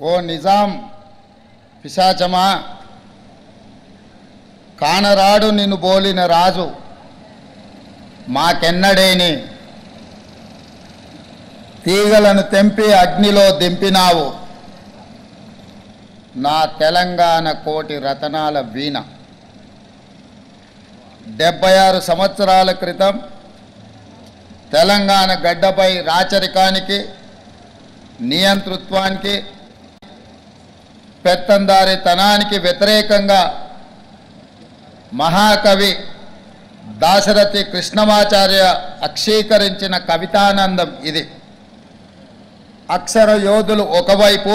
ఓ నిజాం పిశాచమా, కానరాడు నిన్ను బోలిన రాజు, మాకెన్నడేని తీగలను తెంపి అగ్నిలో దింపినావు. నా తెలంగాణ కోటి రతనాల వీణ. 76 సంవత్సరాల క్రితం తెలంగాణ గడ్డపై రాచరికానికి, నియంతృత్వానికి, పెత్తందారితనానికి వ్యతిరేకంగా మహాకవి దాశరథి కృష్ణమాచార్య అక్షీకరించిన కవితానందం ఇది. అక్షర యోధులు ఒకవైపు,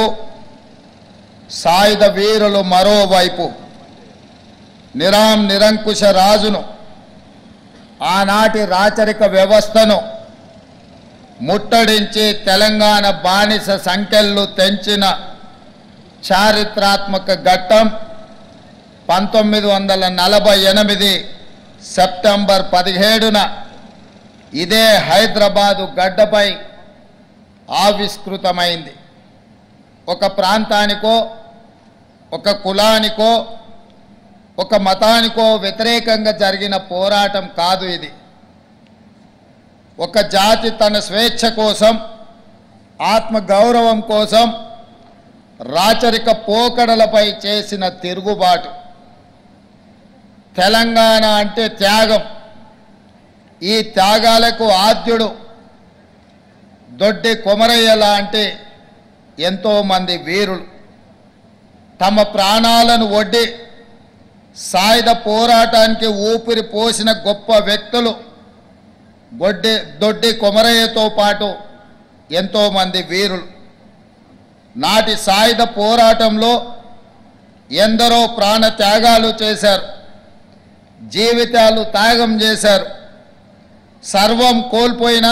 సాయుధ వీరులు మరోవైపు. నిరంకుశ రాజును, ఆనాటి రాచరిక వ్యవస్థను ముట్టడించి తెలంగాణ బానిస సంఖ్యలు తెంచిన చారిత్రాత్మక ఘట్టం 1948 సెప్టెంబర్ 17న ఇదే హైదరాబాదు గడ్డపై ఆవిష్కృతమైంది. ఒక ప్రాంతానికో, ఒక కులానికో, ఒక మతానికో వ్యతిరేకంగా జరిగిన పోరాటం కాదు ఇది. ఒక జాతి తన స్వేచ్ఛ కోసం, ఆత్మగౌరవం కోసం రాచరిక పోకడలపై చేసిన తిరుగుబాటు. తెలంగాణ అంటే త్యాగం. ఈ త్యాగాలకు ఆద్యుడు దొడ్డి కొమరయ్య లాంటి ఎంతోమంది వీరులు తమ ప్రాణాలను ఒడ్డి సాయుధ పోరాటానికి ఊపిరి పోసిన గొప్ప వ్యక్తులు దొడ్డి కొమరయ్యతో పాటు ఎంతోమంది వీరులు. నాటి సాయుధ పోరాటంలో ఎందరో ప్రాణ త్యాగాలు చేశారు, జీవితాలు త్యాగం చేశారు. సర్వం కోల్పోయిన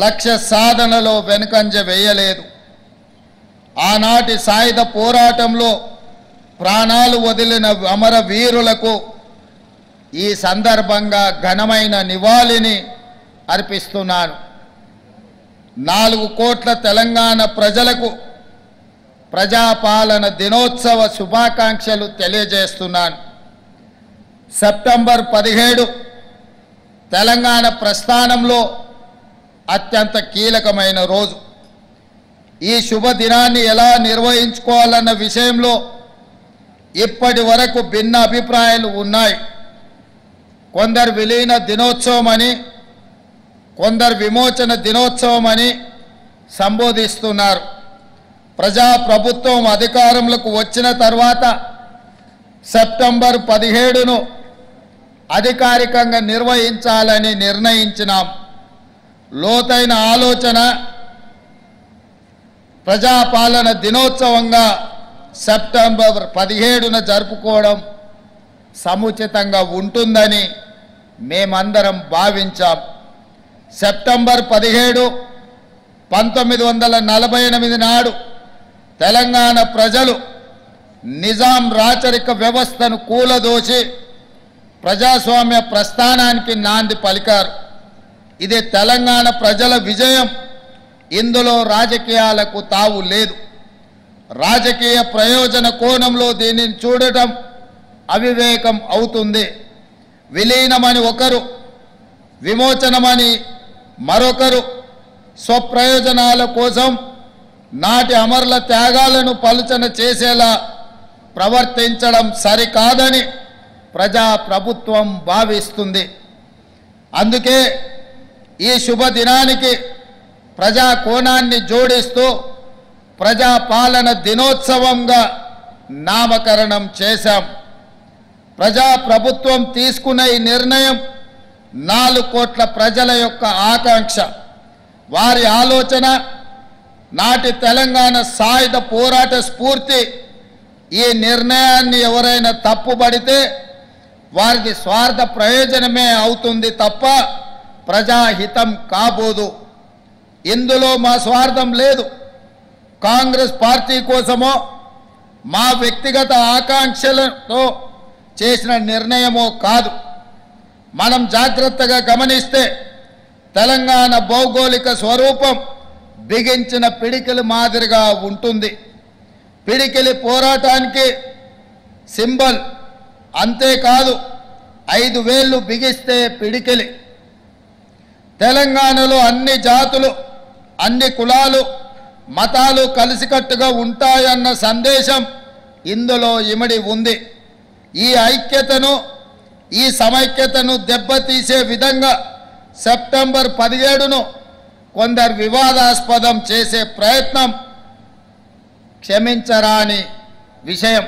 లక్ష్య సాధనలో వెనుకంజ వేయలేదు. ఆనాటి సాయుధ పోరాటంలో ప్రాణాలు వదిలిన అమరవీరులకు ఈ సందర్భంగా ఘనమైన నివాళిని అర్పిస్తున్నాను. 4 కోట్ల తెలంగాణ ప్రజలకు ప్రజాపాలన దినోత్సవ శుభాకాంక్షలు తెలియజేస్తున్నాను. సెప్టెంబర్ 17 తెలంగాణ ప్రస్థానంలో అత్యంత కీలకమైన రోజు. ఈ శుభదినాన్ని ఎలా నిర్వహించుకోవాలన్న విషయంలో ఇప్పటి వరకు భిన్న అభిప్రాయాలు ఉన్నాయి. కొందరు విలీన దినోత్సవం అని, కొందరు విమోచన దినోత్సవం అని సంబోధిస్తున్నారు. ప్రజాప్రభుత్వం అధికారంలోకి వచ్చిన తర్వాత సెప్టెంబర్ 17ను అధికారికంగా నిర్వహించాలని నిర్ణయించినాం. లోతైన ఆలోచన ప్రజాపాలన దినోత్సవంగా సెప్టెంబర్ 17న జరుపుకోవడం సముచితంగా ఉంటుందని మేమందరం భావించాం. సెప్టెంబర్ 17 1948 నాడు తెలంగాణ ప్రజలు నిజాం రాచరిక వ్యవస్థను కూలదోసి ప్రజాస్వామ్య ప్రస్థానానికి నాంది పలికారు. ఇది తెలంగాణ ప్రజల విజయం. ఇందులో రాజకీయాలకు తావు లేదు. రాజకీయ ప్రయోజన కోణంలో దీనిని చూడటం అవివేకం అవుతుంది. విలీనమని ఒకరు, విమోచనమని మరొకరు స్వప్రయోజనాల కోసం నాటి అమరుల త్యాగాలను పలుచన చేసేలా ప్రవర్తించడం సరికాదని ప్రజాప్రభుత్వం భావిస్తుంది. అందుకే ఈ శుభదినానికి ప్రజా కోణాన్ని జోడిస్తూ ప్రజాపాలన దినోత్సవంగా నామకరణం చేశాం. ప్రజాప్రభుత్వం తీసుకున్న ఈ నిర్ణయం 4 కోట్ల ప్రజల యొక్క ఆకాంక్ష, వారి ఆలోచన, నాటి తెలంగాణ సాయుధ పోరాట స్ఫూర్తి. ఈ నిర్ణయాన్ని ఎవరైనా తప్పుబడితే వారిది స్వార్థ ప్రయోజనమే అవుతుంది తప్ప ప్రజాహితం కాబోదు. ఇందులో మా స్వార్థం లేదు. కాంగ్రెస్ పార్టీ కోసమో మా వ్యక్తిగత ఆకాంక్షలతో చేసిన నిర్ణయమో కాదు. మనం జాగ్రత్తగా గమనిస్తే తెలంగాణ భౌగోళిక స్వరూపం బిగించిన పిడికిల మాదిరిగా ఉంటుంది. పిడికిలి పోరాటానికి సింబల్. అంతేకాదు 5 వేళ్ళు బిగిస్తే పిడికిలి. తెలంగాణలో అన్ని జాతులు, అన్ని కులాలు, మతాలు కలిసికట్టుగా ఉంటాయన్న సందేశం ఇందులో ఇమిడి ఉంది. ఈ ఐక్యతను, ఈ సమైక్యతను దెబ్బతీసే విధంగా సెప్టెంబర్ 17ను కొందరు వివాదాస్పదం చేసే ప్రయత్నం క్షమించరాని విషయం.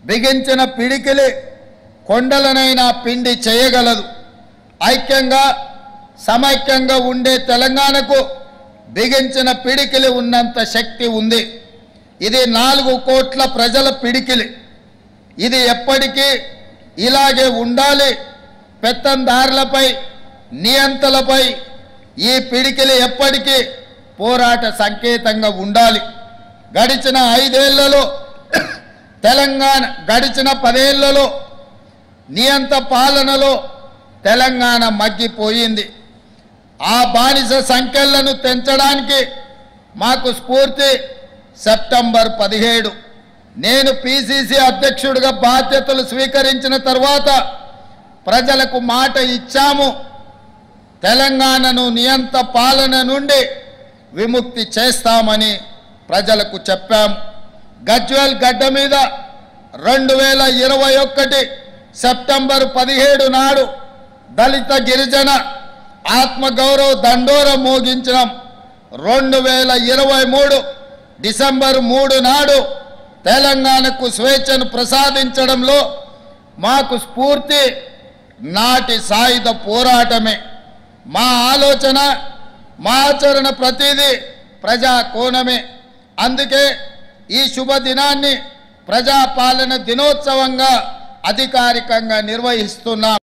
బిగించిన పిడికిలి కొండలనైనా పిండి చేయగలదు. ఐక్యంగా సమైక్యంగా ఉండే తెలంగాణకు బిగించిన పిడికిలి ఉన్నంత శక్తి ఉంది. ఇది 4 కోట్ల ప్రజల పిడికిలి. ఇది ఎప్పటికీ ఇలాగే ఉండాలి. పెత్తందారులపై, నియంతలపై ఈ పిడికిలి ఎప్పటికీ పోరాట సంకేతంగా ఉండాలి. గడిచిన 5 ఏళ్లలో తెలంగాణ, గడిచిన 10 ఏళ్లలో నియంత పాలనలో తెలంగాణ మగ్గిపోయింది. ఆ బానిస సంఖ్యలను తెంచడానికి మాకు స్ఫూర్తి సెప్టెంబర్ 17. నేను పిసిసి అధ్యక్షుడిగా బాధ్యతలు స్వీకరించిన తర్వాత ప్రజలకు మాట ఇచ్చాము. తెలంగాణను నియంత పాలన నుండి విముక్తి చేస్తామని ప్రజలకు చెప్పాము. గజ్వేల్ గడ్డ మీద 2021 సెప్టెంబర్ 17 నాడు దళిత గిరిజన ఆత్మగౌరవ దండోర మోగించడం. 2023 డిసెంబర్ 3 నాడు తెలంగాణకు స్వేచ్ఛను ప్రసాదించడంలో మాకు స్ఫూర్తి నాటి సాయుధ పోరాటమే. మా ఆలోచన, మా ఆచరణ ప్రతిదీ ప్రజా కోణమే. అందుకే ఈ శుభదినాన్ని ప్రజాపాలన దినోత్సవంగా అధికారికంగా నిర్వహిస్తున్నాం.